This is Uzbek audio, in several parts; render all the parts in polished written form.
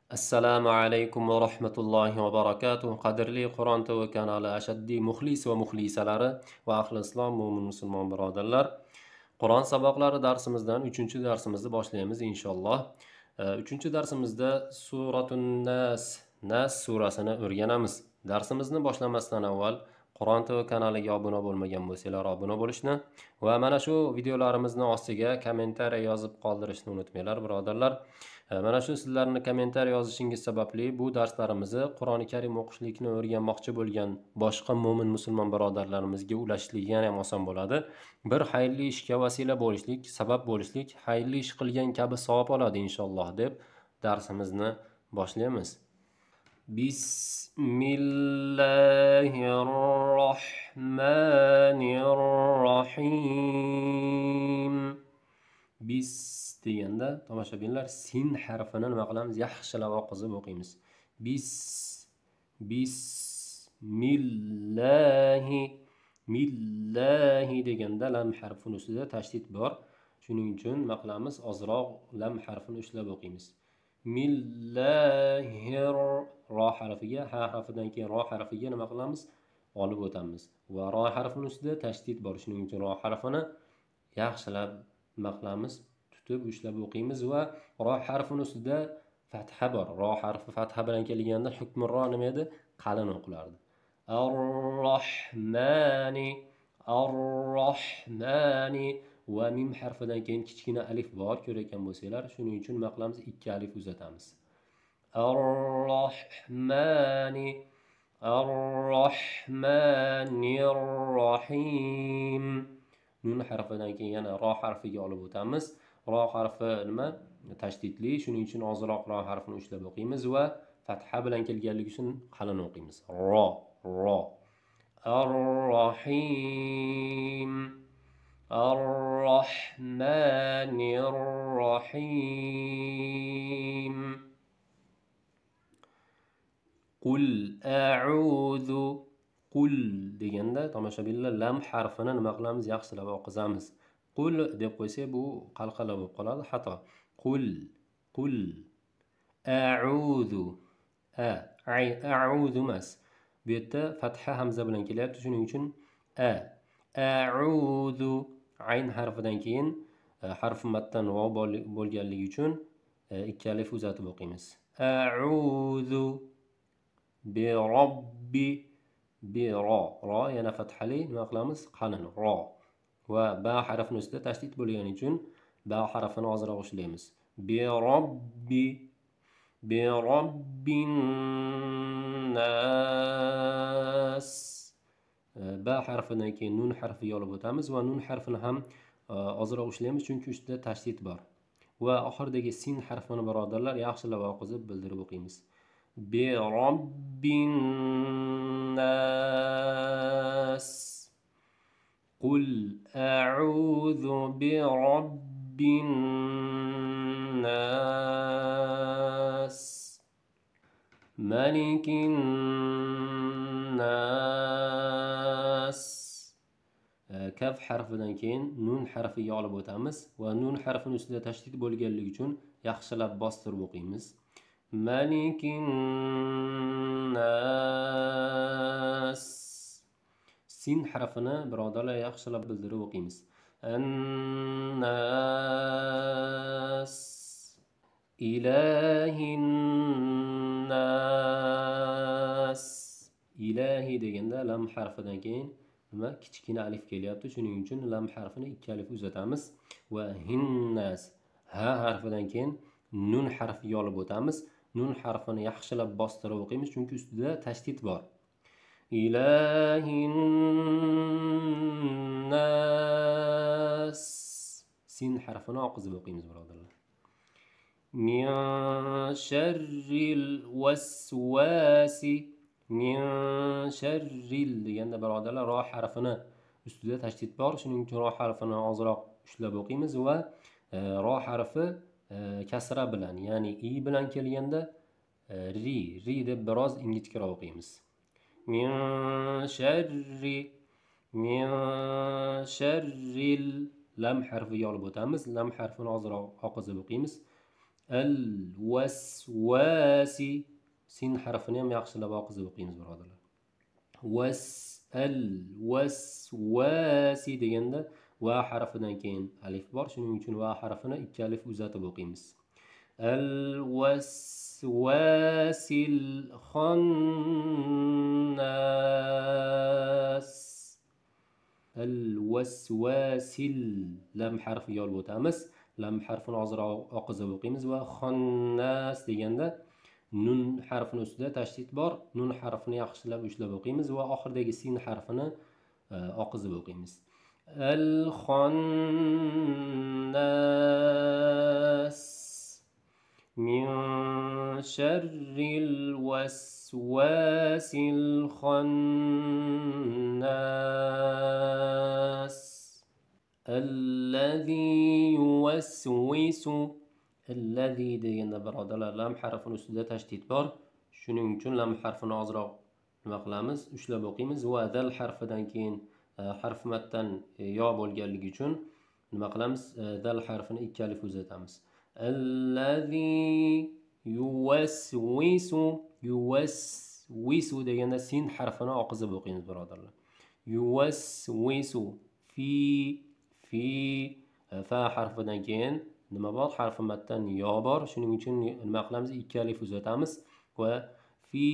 Assalomu alaykum va rahmatullohi va barakatuh. Qadrli Qur'on TV kanali ashaddiy muxlis va muxlisalari va ahli islom mo'min musulmon birodarlar. Qur'on saboqlari darsimizdan 3-darsimizni boshlaymiz inshaalloh. 3-darsimizda Suratun Nas surasini o'rganamiz. Darsimizni boshlamasdan avval Qur'on TV kanaliga obuna bo'lmagan bo'lsanglar, obuna bo'lishni va mana shu videolarimizni ostiga kommentariy yozib qoldirishni unutmanglar, birodarlar. Mana shu sizlarning kommentariy yozishingiz sababli bu darslarimizni Qur'oni Karim o'qishlikni o'rganmoqchi bo'lgan boshqa mo'min musulmon birodarlarimizga ulashishlik yana ham oson bo'ladi. Bir xayrli ishga vasila bo'lishlik, sabab bo'lishlik, xayrli ish qilgan kabi savob oladi inshaalloh deb darsimizni boshlaymiz. Bismillahirrohmanirrohim. Bis deganda tomoshabinlar sin harfini nima qilamiz? Yaxshilab oqizib o'qiymiz. Bismillahi millahi deganda lam harfini ustida tashdid bor. Shuning uchun nima qilamiz? Ozroq lam harfini ushlab o'qiymiz. Millahir ro harfiga, ha harfidan keyin ro harfiga nima qilamiz? Olib o'tamiz. Va ro harfining ustida tashdid bor. Shuning uchun ro harfini yaxshilab nima qilamiz? Tutib ushlab o'qiymiz va ro harfining ustida fatha bor. Ro harfi fatha bilan kelganda hukmi ro nima edi? Qalin o'qilardi. Ar-Rahmani, Ar-Rahmani va mim harfidan keyin kichkina alif bor, ko'rayotgan bo'lsanglar, shuning uchun nima qilamiz? 2 alif uzatamiz. Ar-Rahmani, Ar-Rahmanir-Rahim. Nun harfidan keyin yana ro harfiga olib o'tamiz. Ro harfi nima? Tashdidli, shuning uchun ozroq ro harfini ushlab o'qiymiz va fatha bilan kelganligi uchun qalin o'qiymiz. Ro. Ar-Rahim, Ar-Rahmanir-Rahim. Qul a'udhu. Qul deganda tomoshabinlar lam harfini nima qilamiz? Yaxshilab o'qizamiz. Qul deb qo'ysak bu qalqala bo'lib qoladi, xato. Qul a'udhu. A'udhu emas. Bu yerda fatha hamza bilan kelyapti, shuning uchun a'udhu ayn harfidan keyin harfi maddan vav bo'lganligi uchun 2 alif uzatib o'qiymiz. A'udhu bi robbi ro yana fathali nima qilamiz? Qalin ro. Va ba harfining ustida tashdid bo'lgani uchun ba harfini ozroq ushlaymiz. Bi robbin nas. Ba harfidan keyin nun harfiga olib o'tamiz va nun harfini ham ozroq ushlaymiz, chunki ustida tashdid bor. Va oxiridagi sin harfini birodarlar yaxshilab o'qizib bildirib o'qiymiz. Bi robbin nas. Qul a'udhu bi robbin nas. Malikin nas. Kaf harfidan keyin nun harfiga olib o'tamiz va nun harfining ustida tashdid bo'lganligi uchun yaxshilab bostirib o'qiymiz. Malikin nas. Sin harfini birodarlar yaxshilab bildirib o'qiymiz. An-nas. Ilahin nas. Ilahi deganda lam harfidan keyin nima? Kichkina alif kelyapti, shuning uchun lam harfini 2 alif uzatamiz va hinnas. Ha harfidan keyin nun harfiga olib o'tamiz. Nun harfini yaxshilab bostirib o'qiymiz, chunki ustida tashdid bor. Ilahin nas. Sin harfini oqizib o'qiymiz birodarlar. Min sharril waswasi. Min sharril deganda birodarlar ro harfini ustida tashdid bor, shuning uchun ro harfini ozroq ushlab o'qiymiz va ro harfi kasra bilan, ya'ni i bilan kelganda ri deb biroz ingichkaroq o'qiymiz. Min sharril lam harfiga olib o'tamiz. Lam harfini ozroq oqizib o'qiymiz. al-waswasi. Sin harfini ham yaxshilab oqizib o'qiymiz birodarlar. al-waswasi deganda va harfidan keyin alif bor, shuning uchun va harfini ikki alif uzatib o'qiymiz. al-waswasil khannas. al-waswasil lam harfi yo'l o'tamiz. Lam harfini ozroq oqizib o'qiymiz va xonnas deganda nun harfini ustida tashdid bor. Nun harfini yaxshilab ushlab o'qiymiz va oxirdagi sin harfini oqizib o'qiymiz. al-xonnas min sharril waswasil xonnas alladhi yuwaswisu. Alladhi deganda birodarlar lam harfini ustida tashdid bor. Shuning uchun lam harfini ozroq nima qilamiz? Ushlab o'qiymiz va dal harfidan keyin harf matdan yo bo'lganligi uchun nima qilamiz? Dal harfini ikki alif uzatamiz. Alladhi yuwaswisu. Yuwaswisu deganda sin harfini oqizib o'qiymiz birodarlar. Yuwaswisu fi fa harfidan keyin nima bor? Harfi matdan yo bor. Shuning uchun nima qilamiz? Ikki alif uzatamiz va fi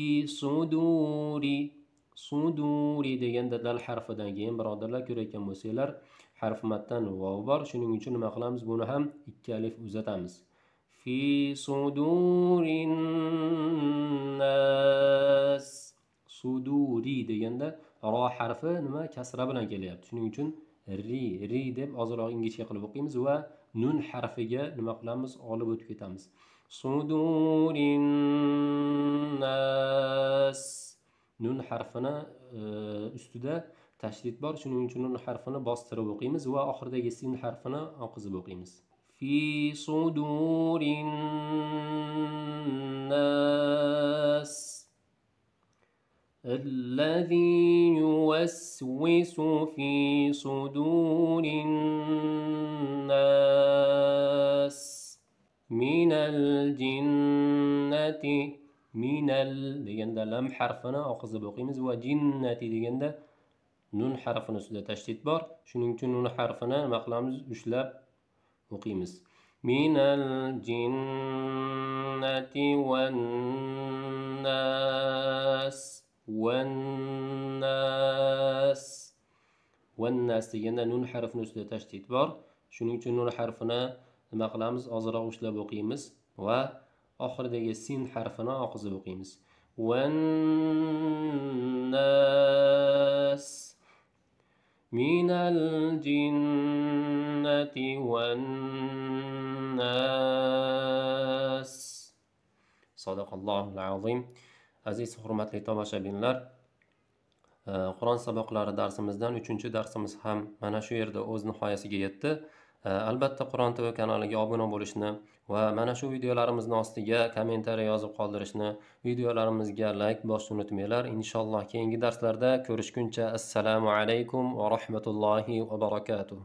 suduri deganda dal harfidan keyin birodarlar ko'rayotgan bo'lsanglar harfi matdan vav bor. Shuning uchun nima qilamiz? Buni ham ikki alif uzatamiz. Fi sudurin nas. Suduri deganda ro harfi nima? Kasra bilan kelyapti. Shuning uchun ri deb ozroq ingichka qilib o'qiymiz va nun harfiga nima qilamiz? Olib o'tib ketamiz. Sudurin nas. Nun harfini ustida tashdid bor. Shuning uchun nun harfini bostirib o'qiymiz va oxirdagi sin harfini oqizib o'qiymiz. Fi sudurin nas alladhi yuwaswisu fi sudurin nas minal jinnati. Minal deganda lam harfini oqizib o'qiymiz va jinnati deganda nun harfini ustida tashdid bor. Shuning uchun nun harfini nima qilamiz? Ushlab o'qiymiz. Minal jinnati wan nas. Wan nas deganda nun harfini ustida tashdid bor. Shuning uchun nun harfini nima qilamiz? Ozroq ushlab o'qiymiz va oxiridagi sin harfini oqizib o'qiymiz. Wan nas minal jinnati wan nas. Sadaqallohul azim. Aziz hurmatli tomoshabinlar, Qur'on saboqlari darsimizdan 3-darsimiz ham mana shu yerda o'z nihoyasiga yetdi. Albatta Qur'on TV kanaliga obuna bo'lishni va mana shu videolarimizni ostiga kommentariy yozib qoldirishni, videolarimizga like bosishni unutmanglar. Inshaalloh keyingi darslarda ko'rishguncha assalomu alaykum va rahmatullohi va barakatuh.